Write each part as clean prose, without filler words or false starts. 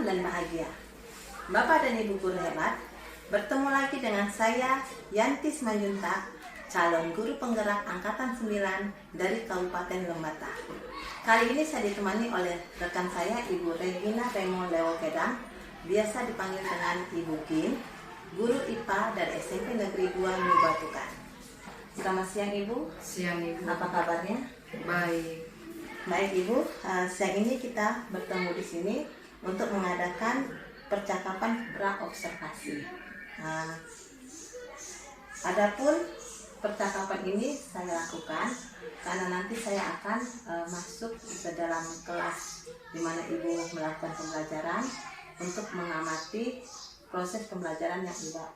aman dan bahagia. Bapak dan Ibu guru hebat, bertemu lagi dengan saya Yantis Manjuntak, calon guru penggerak angkatan 9 dari Kabupaten Lembata. Kali ini saya ditemani oleh rekan saya Ibu Regina Remo Lewokedang, biasa dipanggil dengan Ibu Kim, guru IPA dari SMP Negeri 2 Nubatukan. Selamat siang Ibu. Siang Ibu. Apa kabarnya? Baik. Baik Ibu, siang ini kita bertemu di sini untuk mengadakan percakapan praobservasi. Adapun percakapan ini saya lakukan karena nanti saya akan masuk ke dalam kelas di mana Ibu melakukan pembelajaran untuk mengamati proses pembelajaran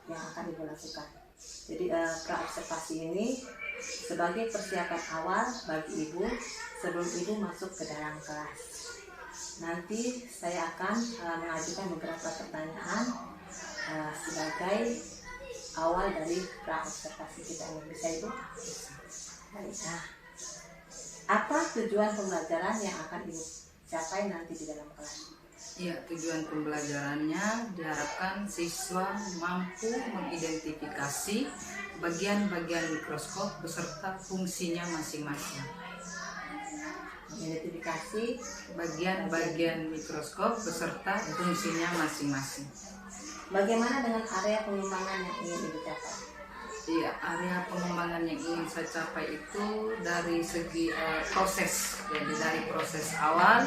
yang akan Ibu lakukan. Jadi praobservasi ini sebagai persiapan awal bagi Ibu sebelum Ibu masuk ke dalam kelas. Nanti saya akan mengajukan beberapa pertanyaan sebagai awal dari praobservasi kita ini. Bisa Ibu? Baik. Apa tujuan pembelajaran yang akan Ibu capai nanti di dalam kelas? Ya, tujuan pembelajarannya diharapkan siswa mampu mengidentifikasi bagian-bagian mikroskop beserta fungsinya masing-masing. Mengidentifikasi Bagian-bagian mikroskop beserta fungsinya masing-masing. Bagaimana dengan area pengembangan yang ingin Ibu capai? Iya, area pengembangan yang ingin saya capai itu dari segi proses, jadi dari proses awal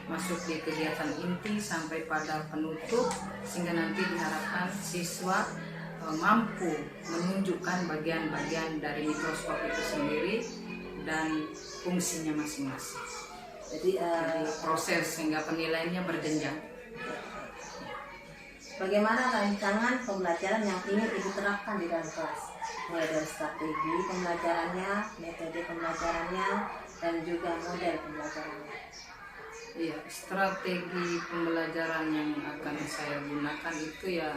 masuk di kegiatan inti sampai pada penutup, sehingga nanti diharapkan siswa mampu menunjukkan bagian-bagian dari mikroskop itu sendiri dan fungsinya masing-masing. Jadi proses sehingga penilaiannya berjenjang. Bagaimana rancangan pembelajaran yang ingin Ibu terapkan di dalam kelas? Mulai dari strategi pembelajarannya, metode pembelajarannya, dan juga model pembelajarannya. Iya, strategi pembelajaran yang akan saya gunakan itu ya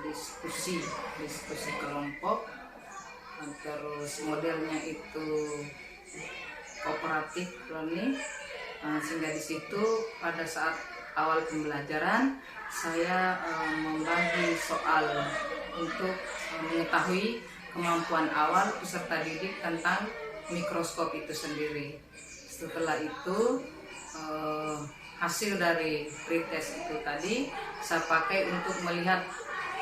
diskusi kelompok, terus modelnya itu kooperatif learning, sehingga di situ pada saat awal pembelajaran saya membagi soal untuk mengetahui kemampuan awal peserta didik tentang mikroskop itu sendiri. Setelah itu hasil dari pretest itu tadi saya pakai untuk melihat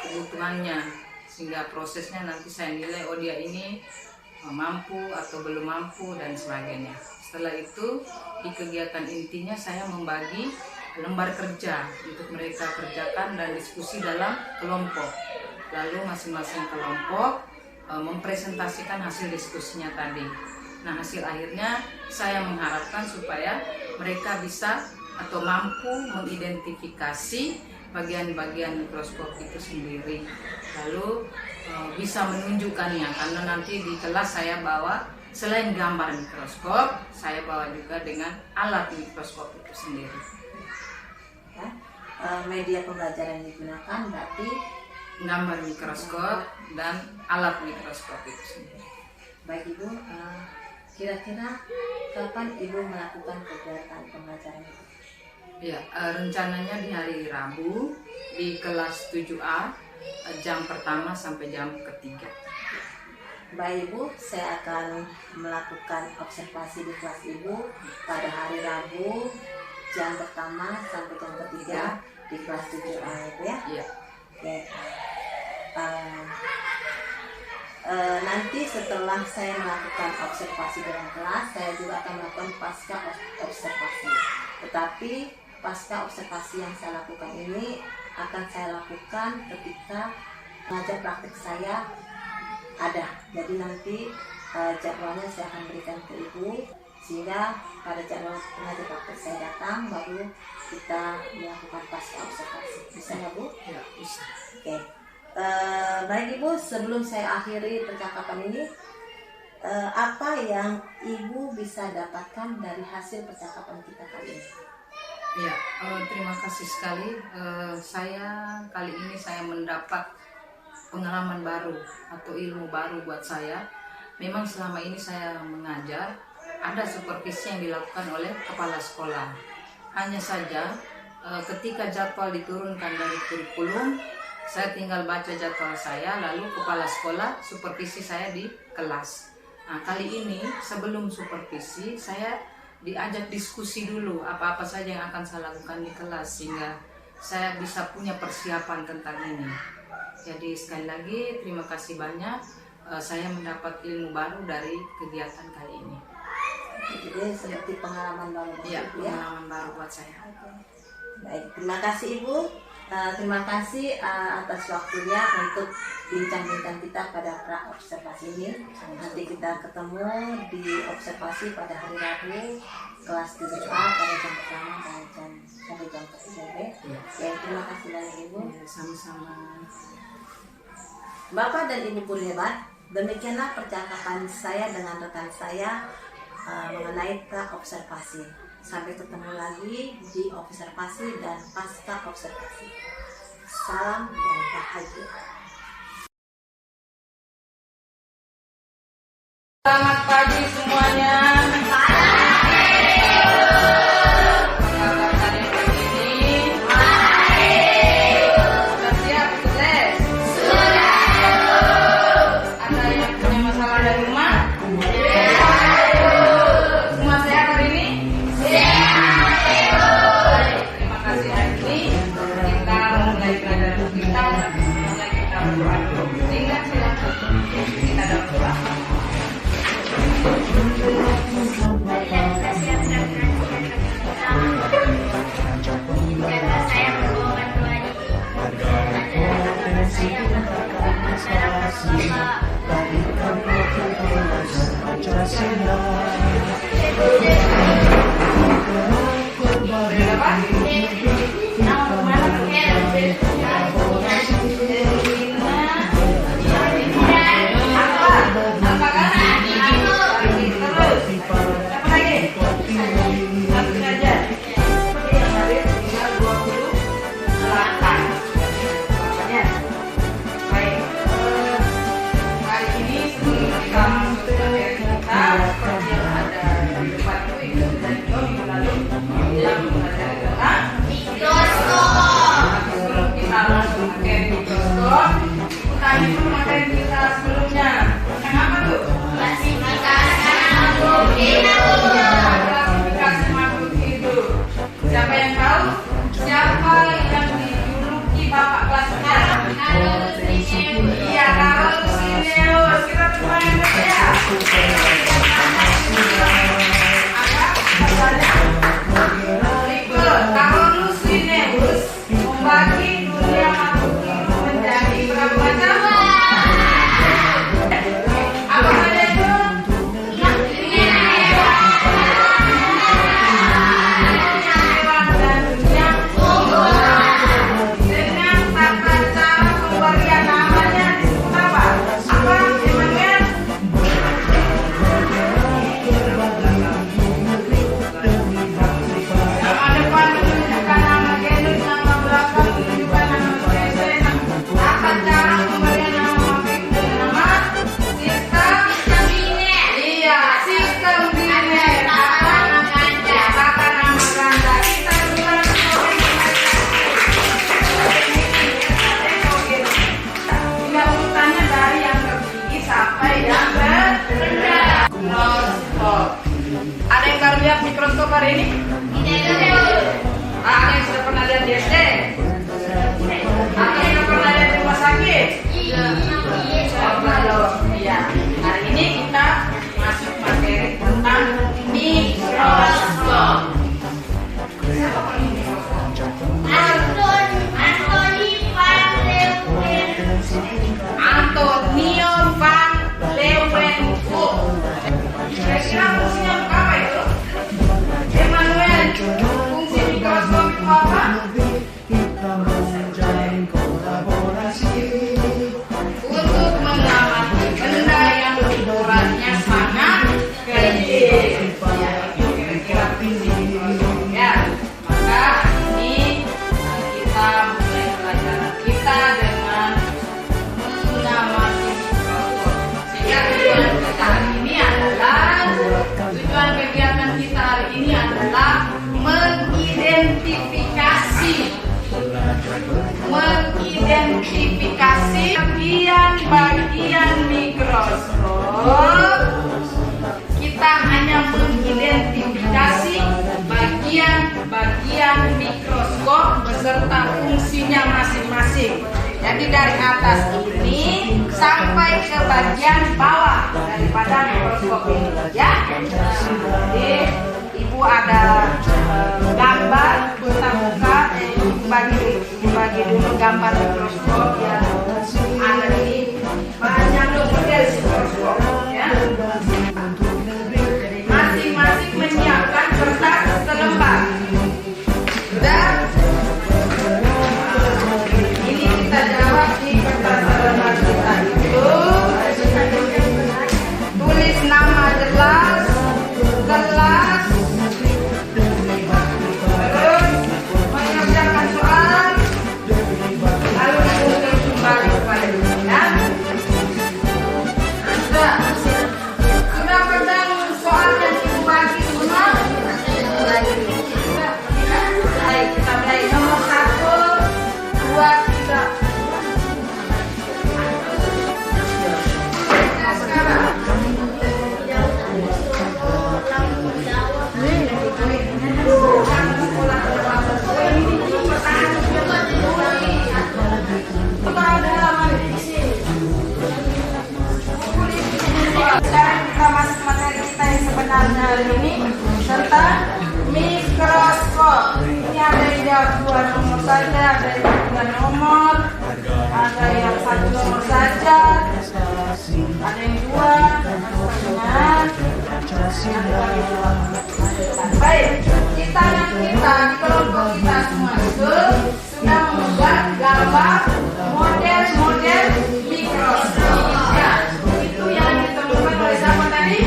kebutuhannya, sehingga prosesnya nanti saya nilai dia ini mampu atau belum mampu dan sebagainya. Setelah itu di kegiatan intinya saya membagi lembar kerja untuk mereka kerjakan dan diskusi dalam kelompok. Lalu masing-masing kelompok mempresentasikan hasil diskusinya tadi. Nah, hasil akhirnya saya mengharapkan supaya mereka bisa atau mampu mengidentifikasi bagian-bagian mikroskop itu sendiri. Lalu bisa menunjukkannya, karena nanti di kelas saya bawa selain gambar mikroskop, saya bawa juga dengan alat mikroskop itu sendiri. Ya, media pembelajaran yang digunakan berarti gambar mikroskop dan alat mikroskop itu sendiri. Baik Ibu, kira-kira kapan Ibu melakukan kegiatan pembelajaran itu? Ya, rencananya di hari Rabu di kelas 7A jam pertama sampai jam ketiga. Baik Ibu, saya akan melakukan observasi di kelas Ibu pada hari Rabu jam pertama sampai jam ketiga di kelas 7A itu ya? Iya. Oke. Nanti setelah saya melakukan observasi dalam kelas, saya juga akan melakukan pasca observasi. Tetapi pasca observasi yang saya lakukan ini akan saya lakukan ketika pengajar praktik saya ada. Jadi nanti jadwalnya saya akan berikan ke Ibu, sehingga pada jadwal pengajar praktik saya datang baru kita melakukan pasca observasi. Bisa ya Bu? Ya, bisa. Oke. Baik Ibu, sebelum saya akhiri percakapan ini, apa yang Ibu bisa dapatkan dari hasil percakapan kita kali ini? Ya, terima kasih sekali. Saya kali ini saya mendapat pengalaman baru atau ilmu baru buat saya. Memang selama ini saya mengajar, ada supervisi yang dilakukan oleh kepala sekolah. Hanya saja ketika jadwal diturunkan dari kurikulum, saya tinggal baca jadwal saya, lalu kepala sekolah supervisi saya di kelas. Nah, kali ini sebelum supervisi saya diajak diskusi dulu apa-apa saja yang akan saya lakukan di kelas, sehingga saya bisa punya persiapan tentang ini. Jadi sekali lagi terima kasih banyak, saya mendapat ilmu baru dari kegiatan kali ini. Jadi seperti pengalaman baru Ya, ya. pengalaman baru buat saya. Baik, terima kasih Ibu. Terima kasih atas waktunya untuk bincang-bincang kita pada pra observasi ini. Nanti kita ketemu di observasi pada hari Rabu kelas 7A pada jam pertama dan sampai jam ke-3. Ya, terima kasih banyak Ibu. Ya, sama-sama. Bapak dan Ibu guru hebat, demikianlah percakapan saya dengan rekan saya mengenai pra observasi. Sampai ketemu lagi di observasi dan pasca observasi. Salam dan bahagia. Selamat pagi semuanya. Sudah siap ikut les? Ada yang punya masalah dari rumah? Semua sehat hari ini? Terima kasih. Hari ini kita mulai belajar kita, mulai kita berdoa. Sehingga silakan kita dapat doa. Karena saya berbohongan Tuhan ini adalah saya melakukan masalah Siapa yang tahu? Siapa yang dijuluki bapak kelasnya? Iya, Carolus Linnaeus. Kita tepuk tangan ya. Carolus Linnaeus membagi dunia makhluk hidup menjadi berapa macam? Apa saja itu? Ada yang baru lihat mikroskop hari ini? Ada yang sudah pernah lihat di SD? Ada yang pernah lihat di rumah sakit? Iya. Hari ini kita masuk materi tentang mikroskop. Siapa paling mikroskop? Antonio van Leeuwenhoek. Kira-kira fungsinya apa itu? Emmanuel, fungsi mikroskop itu apa? mengidentifikasi bagian-bagian mikroskop. Kita hanya mengidentifikasi bagian-bagian mikroskop beserta fungsinya masing-masing. Jadi dari atas ini sampai ke bagian bawah daripada mikroskop ini, ya. Jadi ibu ada gambar, kita buka, bagi dulu gambar mikroskop yang ada ini. Banyak model mikroskop, ya. Masing-masing menyiapkan kertas selembar. Sudah. Ini kita jawab di kertas selembar kita itu. Tulis nama jelas, kelas, terus mengerjakan soal, lalu diukur kembali kepada kita. Sudah pegang soal yang ibu bagi semua? Baik, kita mulai nomor 1, 2, 3. Nah, sekarang sekarang kita masuk materi kita yang sebenarnya hari ini tentang mikroskop. Ini ada yang jawab 2 nomor saja, ada yang 3 nomor, ada yang 1 nomor saja, ada yang 2. Baik, kita di kelompok kita semua itu sudah membuat gambar model-model mikroskop. Ya, itu yang ditemukan oleh siapa tadi?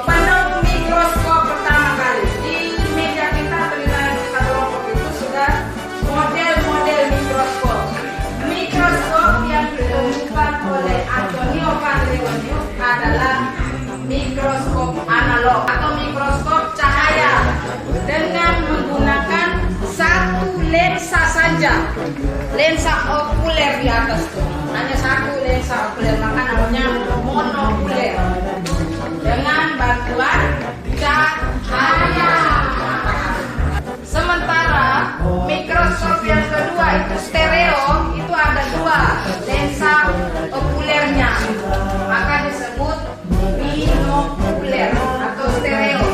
Penemu mikroskop pertama kali. Di meja kita penilaian kita kelompok itu sudah model-model mikroskop. Mikroskop yang ditemukan oleh Antonio van Leeuwenhoek adalah mikroskop analog atau mikroskop cahaya dengan menggunakan satu lensa saja, lensa okuler di atas itu. Hanya satu lensa okuler, maka namanya monokuler, dengan bantuan cahaya. Sementara mikroskop yang kedua itu stereo, itu ada 2 lensa okulernya, maka disebut binokuler atau stereo.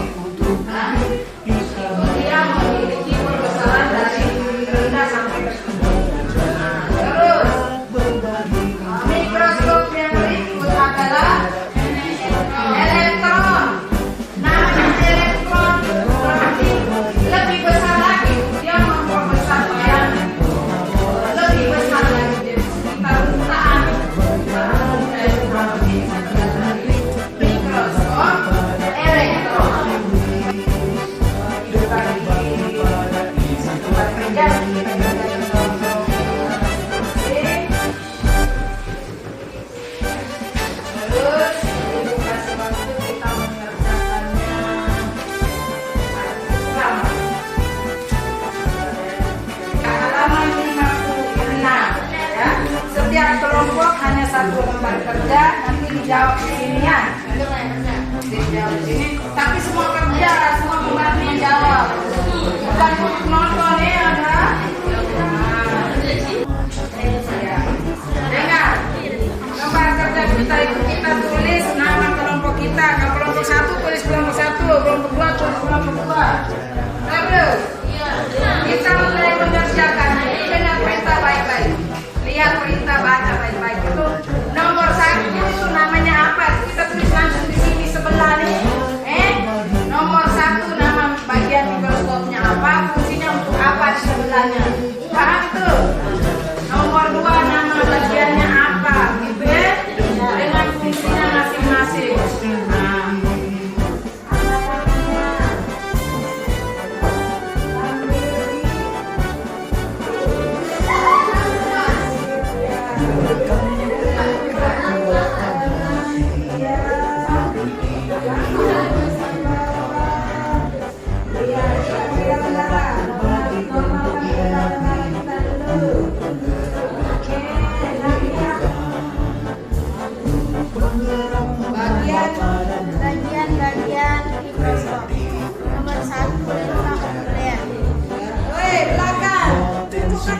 Nah, itu dia memiliki perbesaran dari rendah sampai ke tinggi. Terus mikroskop yang berikut adalah elektron. Namanya elektron berarti lebih besar lagi, dia memperbesar bayangan, lebih besar lagi dari sekitar jutaan. Mikroskop elektron. Terus ibu kasih waktu kita mengerjakannya. Halaman 56, ya. Setiap kelompok hanya 1 lembar kerja, nanti dijawab di sini, ya. Dijawab di sini, tapi semua kerja, semua pembantu menjawab. Bukan untuk nonton, ya, ada. Dengar, lembar kerja kita itu kita tulis nama kelompok kita. Kalau kelompok 1 tulis kelompok 1, kelompok 2 tulis kelompok 2. Terus kita mulai mengerjakan. Dengar perintah baik-baik. Lihat perintah, baca baik-baik. Itu nomor 1 itu namanya apa? Kita tulis langsung di sini sebelah nih. Nomor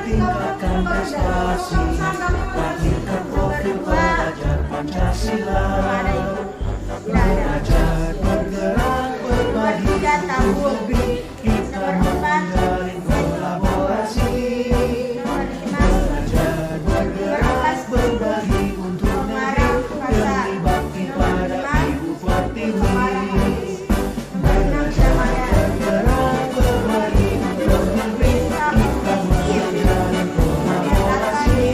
tingkatkan prestasi, lahirkan profil pelajar Pancasila. Belajar, bergerak, berbagi untuk negeri, kita menjalin kolaborasi. Belajar, bergerak, berbagi untuk negeri, demi bakti pada Ibu Pertiwi. Belajar, bergerak, berbagi untuk negeri, kita menjalin kolaborasi.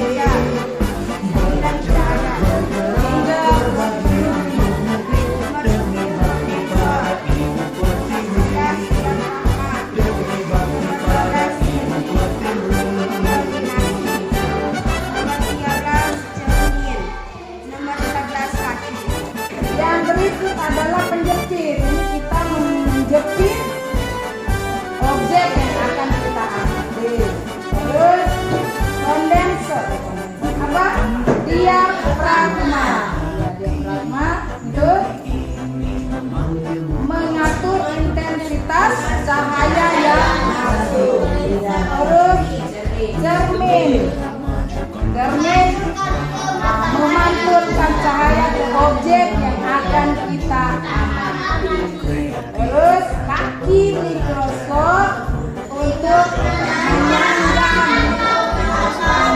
Belajar, bergerak, berbagi untuk negeri, demi bakti pada Ibu Pertiwi. Demi bakti pada Ibu Pertiwi. Yang berikut adalah penjepit. Ini kita menjepit objek yang akan kita ambil. Terus kondenser. Apa? Diafragma. Diafragma untuk mengatur intensitas cahaya yang masuk. Terus cermin. Cermin memantulkan cahaya ke objek yang akan kita amati. Terus kaki mikroskop untuk menyandang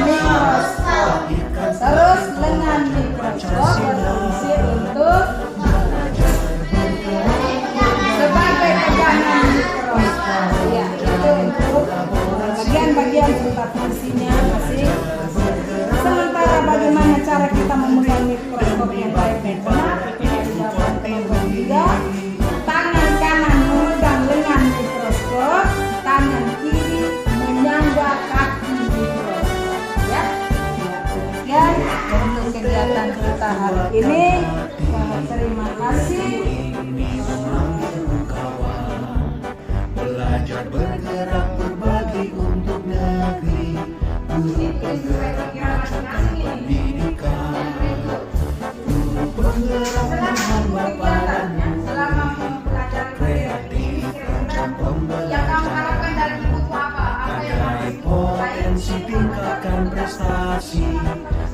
mikroskop. Terus lengan mikroskop berfungsi untuk sebagai pegangan mikroskop. Ya, itu untuk bagian-bagian serta fungsinya masing. Sementara bagaimana cara kita memegang mikroskop yang baik dan benar, dilakukan kelompok 3. Tangan kanan memegang lengan mikroskop, tangan kiri menyangga kaki mikroskop. Ya, demikian untuk kegiatan kita hari ini. Terima kasih. Belajar, bergerak, berbagi untuk negeri, guru penggerak majukan pendidikan, guru penggerak menghamba pada kreatif, rancang pembelajaran, hargai potensi, tingkatkan prestasi,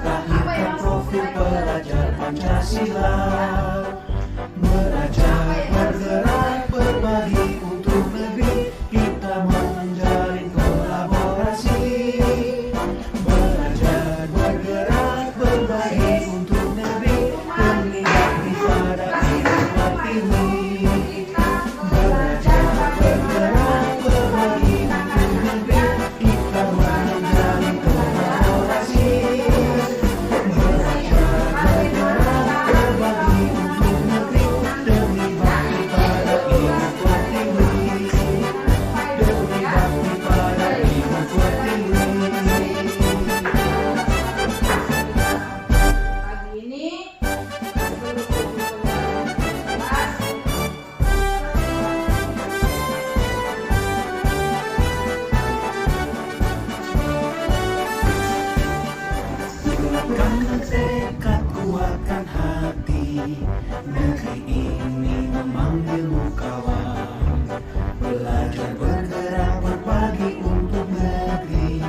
lahirkan profil pelajar Pancasila. Belajar, bergerak, berbagi untuk negeri, kita menjalin kolaborasi. Belajar, bergerak, berbagi untuk negeri, demi bakti pada Ibu Pertiwi. Belajar, bergerak, berbagi untuk negeri, kita menjalin kolaborasi. Belajar, bergerak, berbagi untuk negeri, demi bakti pada Ibu Pertiwi. Demi bakti pada Ibu Pertiwi. Pagi ini seluruh kelas Kuatkan tekad, kuatkan hati, negeri ini memanggilmu kawan. Belajar, bergerak, berbagi untuk negeri,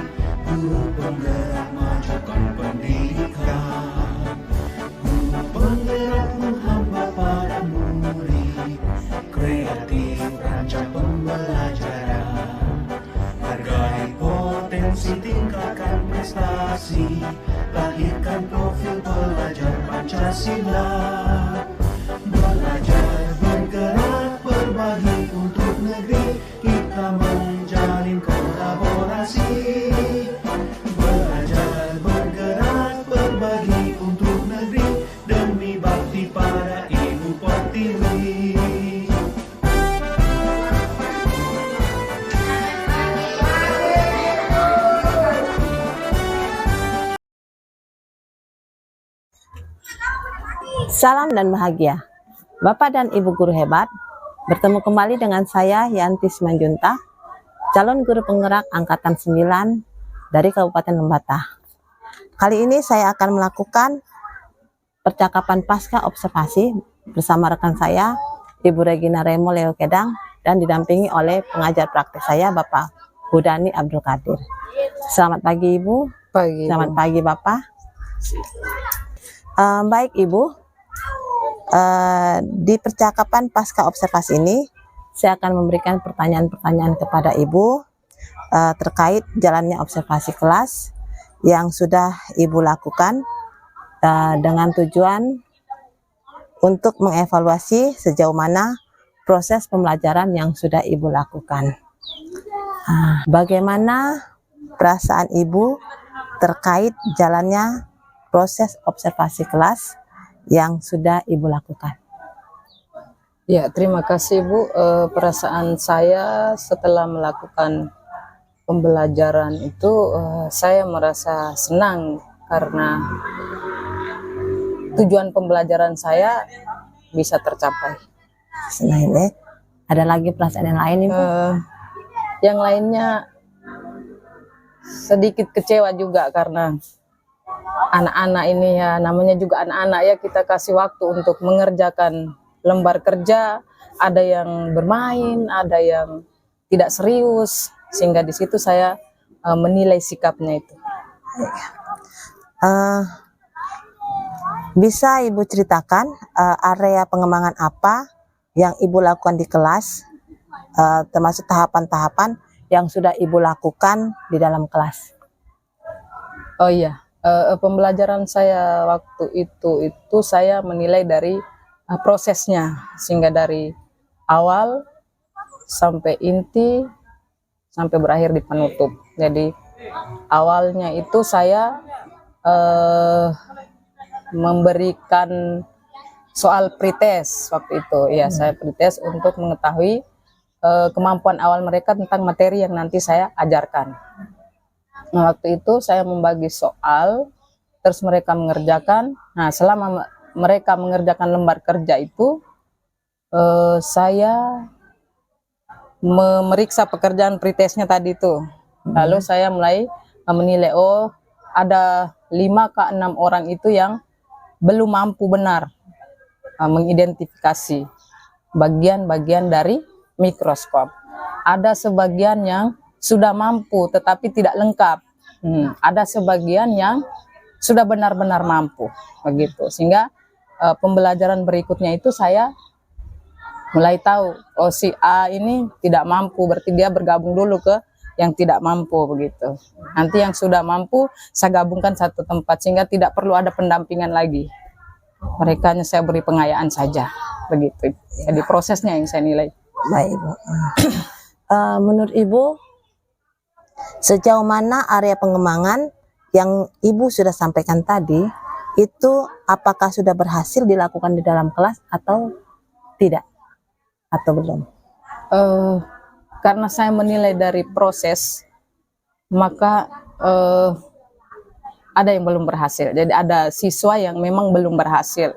guru penggerak majukan pendidikan, guru penggerak menghamba pada murid, kreatif, rancang pembelajaran, hargai potensi, tingkatkan prestasi, lahirkan profil pelajar Pancasila. Belajar, bergerak, berbagi untuk negeri, kita menjalin kolaborasi. Belajar, bergerak, berbagi untuk negeri, demi bakti pada Ibu Pertiwi. Salam dan bahagia. Bapak dan Ibu guru hebat, bertemu kembali dengan saya Yanti Simanjuntak, calon guru penggerak angkatan 9 dari Kabupaten Lembata. Kali ini saya akan melakukan percakapan pasca observasi bersama rekan saya, Ibu Regina Remo Leo Kedang, dan didampingi oleh pengajar praktek saya, Bapak Hudani Abdul Qadir. Selamat pagi Ibu. Pagi. Selamat pagi Bapak. Baik Ibu, di percakapan pasca observasi ini saya akan memberikan pertanyaan-pertanyaan kepada Ibu terkait jalannya observasi kelas yang sudah Ibu lakukan dengan tujuan untuk mengevaluasi sejauh mana proses pembelajaran yang sudah Ibu lakukan. Bagaimana perasaan Ibu terkait jalannya proses observasi kelas yang sudah Ibu lakukan? Ya, terima kasih Bu. Perasaan saya setelah melakukan pembelajaran itu saya merasa senang karena tujuan pembelajaran saya bisa tercapai. Senang ya. Ada lagi perasaan yang lain Ibu? Yang lainnya sedikit kecewa juga karena anak-anak ini ya, namanya juga anak-anak ya, kita kasih waktu untuk mengerjakan lembar kerja, ada yang bermain, ada yang tidak serius, sehingga di situ saya menilai sikapnya itu. Bisa Ibu ceritakan area pengembangan apa yang Ibu lakukan di kelas, termasuk tahapan-tahapan yang sudah Ibu lakukan di dalam kelas? Oh iya, pembelajaran saya waktu itu saya menilai dari prosesnya, sehingga dari awal sampai inti sampai berakhir di penutup. Jadi awalnya itu saya memberikan soal pretest waktu itu ya, saya pretest untuk mengetahui kemampuan awal mereka tentang materi yang nanti saya ajarkan. Nah, waktu itu saya membagi soal, terus mereka mengerjakan. Nah, selama mereka mengerjakan lembar kerja itu, saya memeriksa pekerjaan pretestnya tadi itu. Lalu saya mulai menilai, oh ada 5 ke 6 orang itu yang belum mampu benar mengidentifikasi bagian-bagian dari mikroskop. Ada sebagian yang sudah mampu tetapi tidak lengkap. Ada sebagian yang sudah benar-benar mampu, begitu. Sehingga pembelajaran berikutnya itu saya mulai tahu, oh si A ini tidak mampu, berarti dia bergabung dulu ke yang tidak mampu, begitu. Nanti yang sudah mampu saya gabungkan satu tempat sehingga tidak perlu ada pendampingan lagi. Mereka hanya saya beri pengayaan saja, begitu. Jadi prosesnya yang saya nilai. Baik Ibu. Menurut Ibu, sejauh mana area pengembangan yang Ibu sudah sampaikan tadi itu apakah sudah berhasil dilakukan di dalam kelas atau tidak, atau belum? Karena saya menilai dari proses, maka ada yang belum berhasil. Jadi ada siswa yang memang belum berhasil.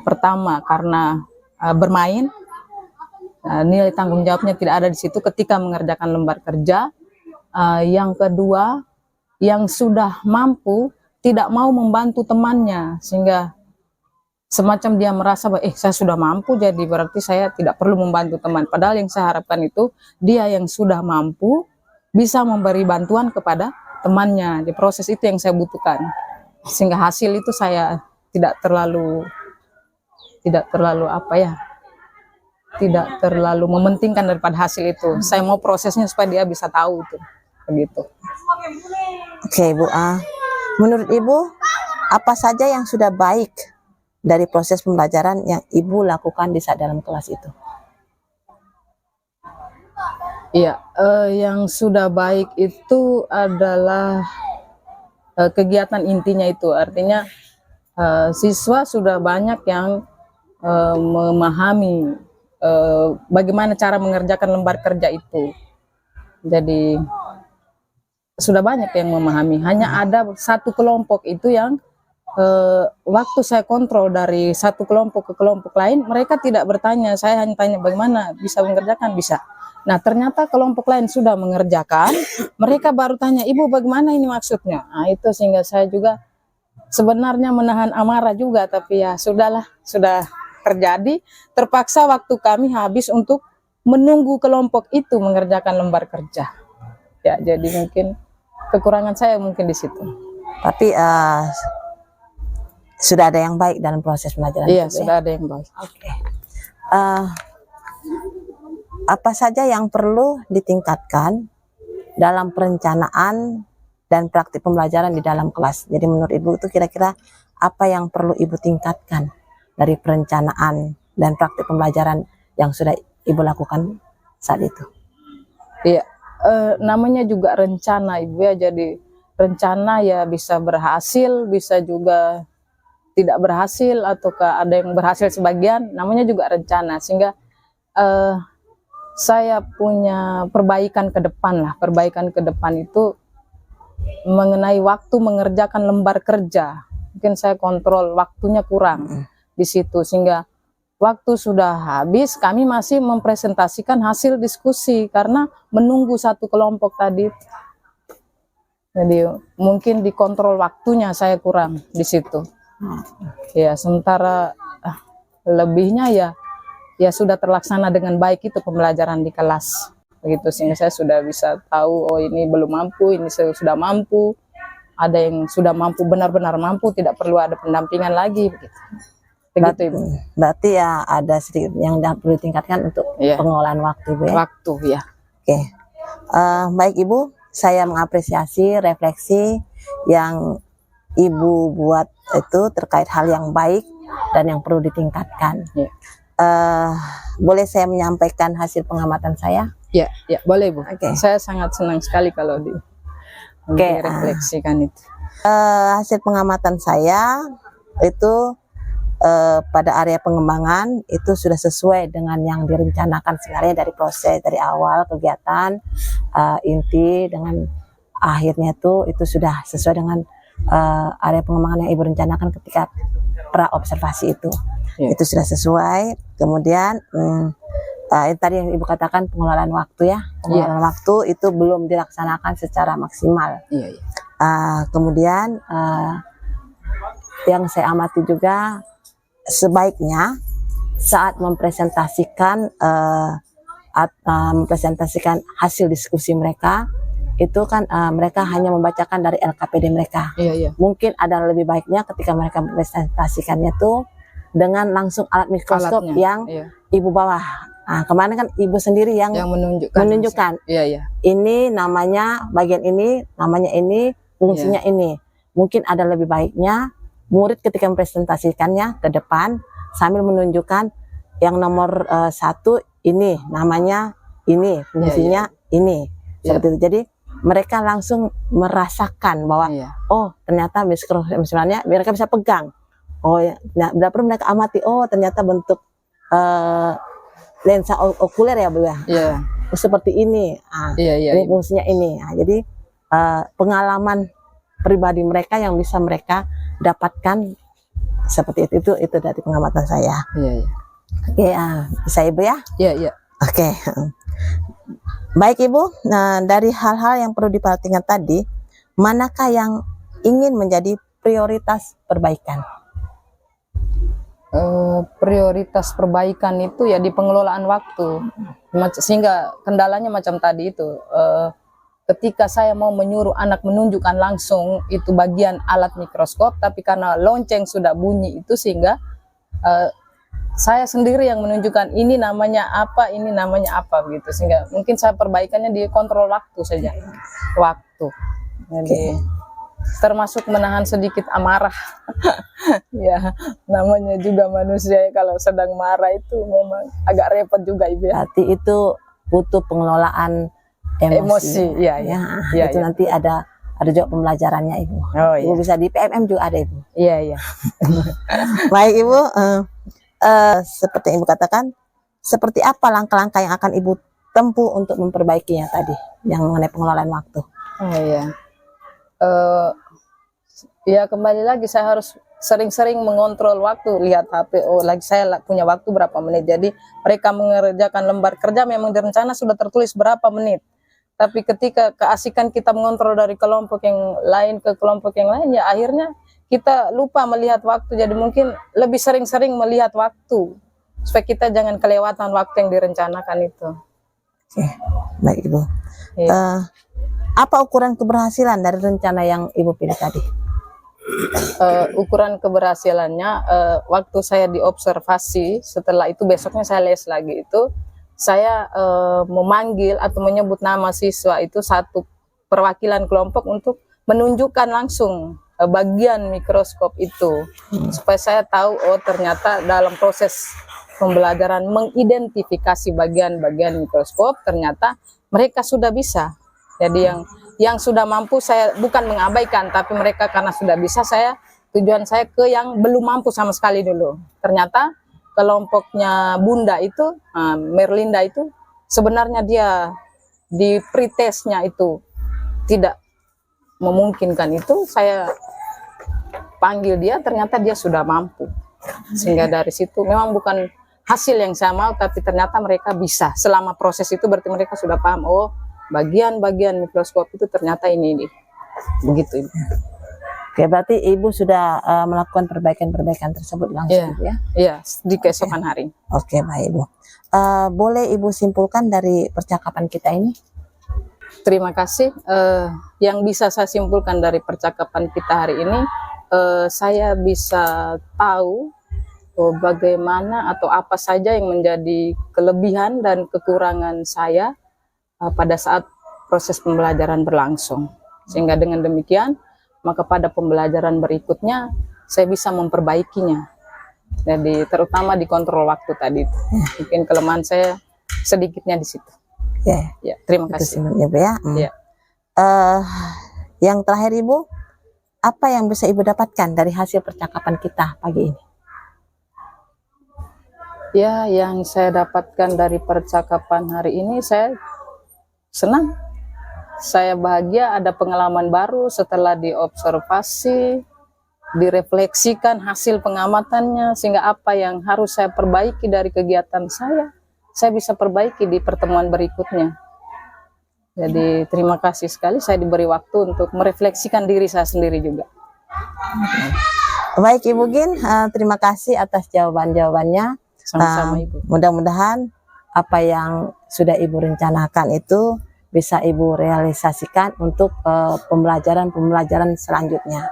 Pertama karena bermain, nilai tanggung jawabnya tidak ada di situ ketika mengerjakan lembar kerja. Yang kedua, yang sudah mampu tidak mau membantu temannya, sehingga semacam dia merasa bahwa saya sudah mampu, jadi berarti saya tidak perlu membantu teman. Padahal yang saya harapkan itu dia yang sudah mampu bisa memberi bantuan kepada temannya. Di proses itu yang saya butuhkan, sehingga hasil itu saya tidak terlalu apa ya, tidak terlalu mementingkan daripada hasil itu. Saya mau prosesnya supaya dia bisa tahu itu, begitu. Oke Ibu, menurut Ibu apa saja yang sudah baik dari proses pembelajaran yang Ibu lakukan di saat dalam kelas itu? Iya, yang sudah baik itu adalah kegiatan intinya itu, artinya siswa sudah banyak yang memahami bagaimana cara mengerjakan lembar kerja itu. Jadi sudah banyak yang memahami. Hanya ada satu kelompok itu yang waktu saya kontrol dari satu kelompok ke kelompok lain, mereka tidak bertanya. Saya hanya tanya bagaimana bisa mengerjakan, bisa. Nah ternyata kelompok lain sudah mengerjakan, mereka baru tanya, ibu bagaimana ini maksudnya. Nah itu sehingga saya juga sebenarnya menahan amarah juga, tapi ya sudahlah, sudah terjadi. Terpaksa waktu kami habis untuk menunggu kelompok itu mengerjakan lembar kerja. Ya, jadi mungkin kekurangan saya mungkin di situ. Tapi sudah ada yang baik dalam proses pelajaran Iya, itu, sudah ada yang baik. Oke. Apa saja yang perlu ditingkatkan dalam perencanaan dan praktik pembelajaran di dalam kelas? Jadi menurut Ibu itu kira-kira apa yang perlu Ibu tingkatkan dari perencanaan dan praktik pembelajaran yang sudah Ibu lakukan saat itu? Iya, namanya juga rencana Ibu ya, jadi rencana ya bisa berhasil, bisa juga tidak berhasil, ataukah ada yang berhasil sebagian, namanya juga rencana. Sehingga saya punya perbaikan ke depan lah. Perbaikan ke depan itu mengenai waktu mengerjakan lembar kerja. Mungkin saya kontrol waktunya kurang di situ, sehingga waktu sudah habis kami masih mempresentasikan hasil diskusi karena menunggu satu kelompok tadi. Jadi mungkin dikontrol waktunya saya kurang di situ. Ya, sementara lebihnya ya sudah terlaksana dengan baik itu pembelajaran di kelas begitu, sehingga saya sudah bisa tahu oh ini belum mampu, ini saya sudah mampu, ada yang sudah mampu, benar-benar mampu, tidak perlu ada pendampingan lagi begitu Ibu. Berarti ya ada sedikit yang perlu ditingkatkan untuk pengelolaan waktu, Ibu ya. Waktu ya. Oke. Baik Ibu, saya mengapresiasi refleksi yang Ibu buat itu terkait hal yang baik dan yang perlu ditingkatkan. Ya. Boleh saya menyampaikan hasil pengamatan saya? Ya, boleh Bu. Oke. Saya sangat senang sekali kalau direfleksikan itu. Hasil pengamatan saya itu pada area pengembangan itu sudah sesuai dengan yang direncanakan sebenarnya dari proses dari awal kegiatan inti dengan akhirnya itu sudah sesuai dengan area pengembangan yang Ibu rencanakan ketika pra observasi itu. Itu sudah sesuai. Kemudian tadi yang Ibu katakan pengelolaan waktu ya, pengelolaan waktu itu belum dilaksanakan secara maksimal. Kemudian yang saya amati juga sebaiknya saat mempresentasikan hasil diskusi mereka itu kan mereka hanya membacakan dari LKPD mereka. Mungkin ada lebih baiknya ketika mereka mempresentasikannya itu dengan langsung alat mikroskop yang Ibu bawa. Kemarin kan Ibu sendiri yang menunjukkan. Ini namanya bagian ini, namanya ini, fungsinya ini. Mungkin ada lebih baiknya murid ketika mempresentasikannya ke depan sambil menunjukkan yang nomor 1 ini, namanya ini, fungsinya ini. Seperti itu. Jadi mereka langsung merasakan bahwa oh ternyata misalnya mereka bisa pegang. Oh ya, tidak perlu mereka amati. Oh ternyata bentuk lensa okuler ya Bu ya. Seperti ini. Ini fungsinya ini. Jadi pengalaman pribadi mereka yang bisa mereka dapatkan seperti itu dari pengamatan saya. Oke, bisa Ibu ya? Oke. Baik Ibu. Nah dari hal-hal yang perlu diperhatikan tadi, manakah yang ingin menjadi prioritas perbaikan? Prioritas perbaikan itu ya di pengelolaan waktu, sehingga kendalanya macam tadi itu ketika saya mau menyuruh anak menunjukkan langsung itu bagian alat mikroskop, tapi karena lonceng sudah bunyi itu sehingga saya sendiri yang menunjukkan ini namanya apa, ini namanya apa begitu, sehingga mungkin saya perbaikannya di kontrol waktu saja, jadi termasuk menahan sedikit amarah. Ya, namanya juga manusia ya, kalau sedang marah itu memang agak repot juga Ibu ya. Berarti itu butuh pengelolaan emosi. Itu nanti ada juga pembelajarannya Ibu. Ibu bisa di PMM juga ada Ibu. Baik Ibu, seperti yang Ibu katakan, seperti apa langkah-langkah yang akan Ibu tempuh untuk memperbaikinya tadi yang mengenai pengelolaan waktu? Ya kembali lagi saya harus sering-sering mengontrol waktu, lihat HP, oh lagi saya punya waktu berapa menit. Jadi mereka mengerjakan lembar kerja memang direncana sudah tertulis berapa menit, tapi ketika keasikan kita mengontrol dari kelompok yang lain ke kelompok yang lain, ya akhirnya kita lupa melihat waktu. Jadi mungkin lebih sering-sering melihat waktu supaya kita jangan kelewatan waktu yang direncanakan itu. Baik Ibu. Apa ukuran keberhasilan dari rencana yang Ibu pilih tadi? Ukuran keberhasilannya waktu saya diobservasi, setelah itu besoknya saya les lagi, itu saya memanggil atau menyebut nama siswa itu satu perwakilan kelompok untuk menunjukkan langsung bagian mikroskop itu, supaya saya tahu oh ternyata dalam proses pembelajaran mengidentifikasi bagian-bagian mikroskop ternyata mereka sudah bisa. Jadi yang sudah mampu saya bukan mengabaikan, tapi mereka karena sudah bisa, tujuan saya ke yang belum mampu sama sekali dulu. Ternyata kelompoknya Bunda itu, Merlinda itu, sebenarnya dia di pretestnya itu tidak memungkinkan, itu saya panggil dia, ternyata dia sudah mampu. Sehingga dari situ memang bukan hasil yang saya mau, tapi ternyata mereka bisa. Selama proses itu berarti mereka sudah paham, oh bagian-bagian mikroskop itu ternyata ini. Begitu. Oke, berarti Ibu sudah melakukan perbaikan-perbaikan tersebut langsung ya? Iya, di keesokan hari. Oke, baik Ibu. Boleh Ibu simpulkan dari percakapan kita ini? Terima kasih. Yang bisa saya simpulkan dari percakapan kita hari ini, saya bisa tahu bagaimana atau apa saja yang menjadi kelebihan dan kekurangan saya pada saat proses pembelajaran berlangsung. Sehingga dengan demikian, maka pada pembelajaran berikutnya saya bisa memperbaikinya. Jadi terutama di kontrol waktu tadi. Mungkin kelemahan saya sedikitnya di situ. Ya, terima kasih. Ibu ya. Ya. Yang terakhir Ibu, apa yang bisa Ibu dapatkan dari hasil percakapan kita pagi ini? Ya, yang saya dapatkan dari percakapan hari ini, saya senang. Saya bahagia ada pengalaman baru setelah diobservasi, direfleksikan hasil pengamatannya, sehingga apa yang harus saya perbaiki dari kegiatan saya bisa perbaiki di pertemuan berikutnya. Jadi terima kasih sekali saya diberi waktu untuk merefleksikan diri saya sendiri juga. Baik Ibu Gin, terima kasih atas jawaban-jawabannya. Sama-sama Ibu. Mudah-mudahan apa yang sudah Ibu rencanakan itu bisa Ibu realisasikan untuk pembelajaran selanjutnya.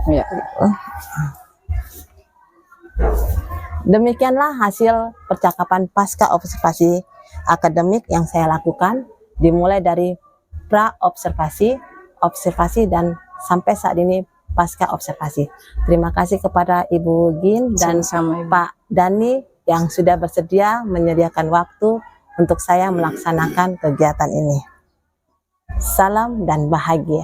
Ya. Demikianlah hasil percakapan pasca observasi akademik yang saya lakukan, dimulai dari pra-observasi, observasi, dan sampai saat ini pasca observasi. Terima kasih kepada Ibu Gin dan Sama-sama, Ibu. Pak Dani yang sudah bersedia menyediakan waktu untuk saya melaksanakan kegiatan ini. Salam dan bahagia.